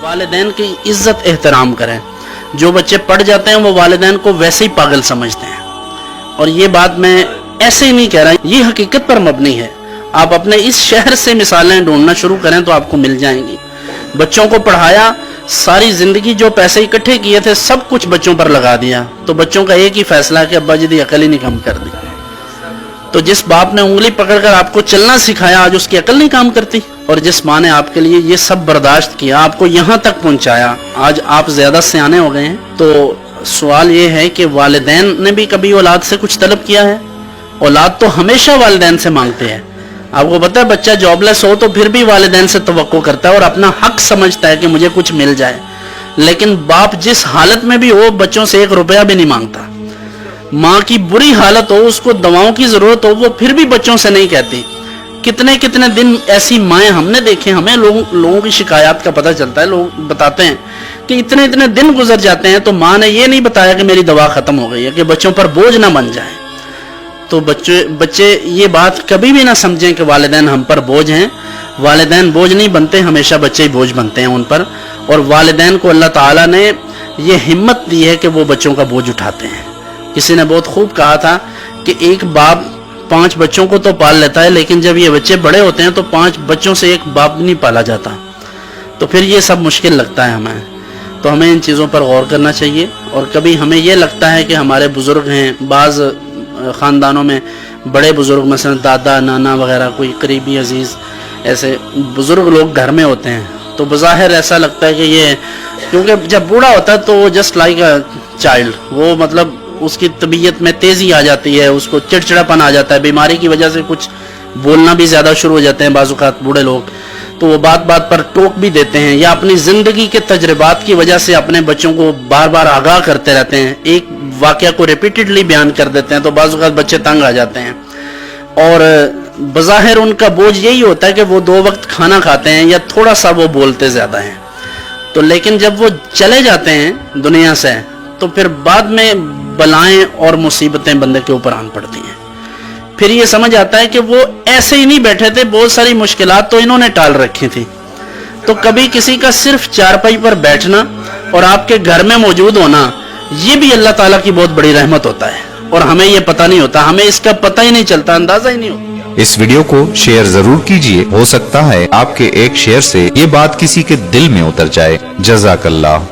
والدین کی عزت احترام کریں. جو بچے پڑھ جاتے ہیں وہ والدین کو ویسے ہی پاگل سمجھتے ہیں, اور یہ بات میں ایسے ہی نہیں کہہ رہا, یہ حقیقت پر مبنی ہے. آپ اپنے اس شہر سے مثالیں ڈھونڈنا شروع کریں تو آپ کو مل جائیں گی. بچوں کو پڑھایا, ساری زندگی جو پیسے اکٹھے کیے تھے سب کچھ بچوں پر لگا دیا, تو بچوں کا ایک ہی فیصلہ کہ ابا جی عقل ہی نہیں کام کر دی. تو جس باپ نے انگلی پکڑ کر آپ کو چلنا سکھایا آج اس کی عقل نہیں کام کرتی, اور جس ماں نے آپ کے لیے یہ سب برداشت کیا, آپ کو یہاں تک پہنچایا, آج آپ زیادہ سیانے ہو گئے ہیں. تو سوال یہ ہے کہ والدین نے بھی کبھی اولاد سے کچھ طلب کیا ہے؟ اولاد تو ہمیشہ والدین سے مانگتے ہیں. آپ کو پتہ ہے بچہ جاب لیس ہو تو پھر بھی والدین سے توقع کرتا ہے اور اپنا حق سمجھتا ہے کہ مجھے کچھ مل جائے, لیکن باپ جس حالت میں بھی ہو بچوں سے 1 روپیہ بھی نہیں مانگتا. ماں کی بری حالت ہو, اس کو دواؤں کی ضرورت ہو, وہ پھر بھی بچوں سے نہیں کہتی. کتنے دن ایسی مائیں ہم نے دیکھیں, ہمیں لوگوں کی شکایات کا پتہ چلتا ہے, لوگ بتاتے ہیں کہ اتنے دن گزر جاتے ہیں تو ماں نے یہ نہیں بتایا کہ میری دوا ختم ہو گئی ہے, کہ بچوں پر بوجھ نہ بن جائے. تو بچے یہ بات کبھی بھی نہ سمجھیں کہ والدین ہم پر بوجھ ہیں. والدین بوجھ نہیں بنتے, ہمیشہ بچے ہی بوجھ بنتے ہیں ان پر. اور والدین کو اللہ تعالیٰ نے یہ ہمت دی ہے کہ وہ بچوں کا بوجھ اٹھاتے ہیں. کسی نے بہت خوب کہا تھا کہ ایک باپ 5 بچوں کو تو پال لیتا ہے, لیکن جب یہ بچے بڑے ہوتے ہیں تو 5 بچوں سے ایک باپ نہیں پالا جاتا. تو پھر یہ سب مشکل لگتا ہے ہمیں. تو ہمیں ان چیزوں پر غور کرنا چاہیے. اور کبھی ہمیں یہ لگتا ہے کہ ہمارے بزرگ ہیں, بعض خاندانوں میں بڑے بزرگ مثلا دادا نانا وغیرہ کوئی قریبی عزیز ایسے بزرگ لوگ گھر میں ہوتے ہیں, تو بظاہر ایسا لگتا ہے کہ یہ, کیونکہ جب بوڑھا ہوتا ہے تو وہ جسٹ لائک اے چائلڈ, وہ مطلب اس کی طبیعت میں تیزی آ جاتی ہے, اس کو چڑچڑاپن آ جاتا ہے, بیماری کی وجہ سے کچھ بولنا بھی زیادہ شروع ہو جاتے ہیں بعض اوقات بوڑھے لوگ, تو وہ بات پر ٹوک بھی دیتے ہیں, یا اپنی زندگی کے تجربات کی وجہ سے اپنے بچوں کو بار بار آگاہ کرتے رہتے ہیں, ایک واقعہ کو ریپیٹڈلی بیان کر دیتے ہیں, تو بعض اوقات بچے تنگ آ جاتے ہیں. اور بظاہر ان کا بوجھ یہی ہوتا ہے کہ وہ 2 وقت کھانا کھاتے ہیں یا تھوڑا سا وہ بولتے زیادہ ہیں. تو لیکن جب وہ چلے جاتے ہیں دنیا سے تو پھر بعد میں بلائیں اور مصیبتیں بندے کے اوپر آن پڑتی ہیں. پھر یہ سمجھ آتا ہے کہ وہ ایسے ہی نہیں بیٹھے تھے, بہت ساری مشکلات تو انہوں نے ٹال رکھی تھی. تو کبھی کسی کا صرف چارپائی پر بیٹھنا اور آپ کے گھر میں موجود ہونا, یہ بھی اللہ تعالیٰ کی بہت بڑی رحمت ہوتا ہے, اور ہمیں یہ پتہ نہیں ہوتا, ہمیں اس کا پتہ ہی نہیں چلتا, اندازہ ہی نہیں ہوتا. اس ویڈیو کو شیئر ضرور کیجئے, ہو سکتا ہے آپ کے ایک شیئر سے یہ بات کسی کے دل میں اتر جائے. جزاک اللہ.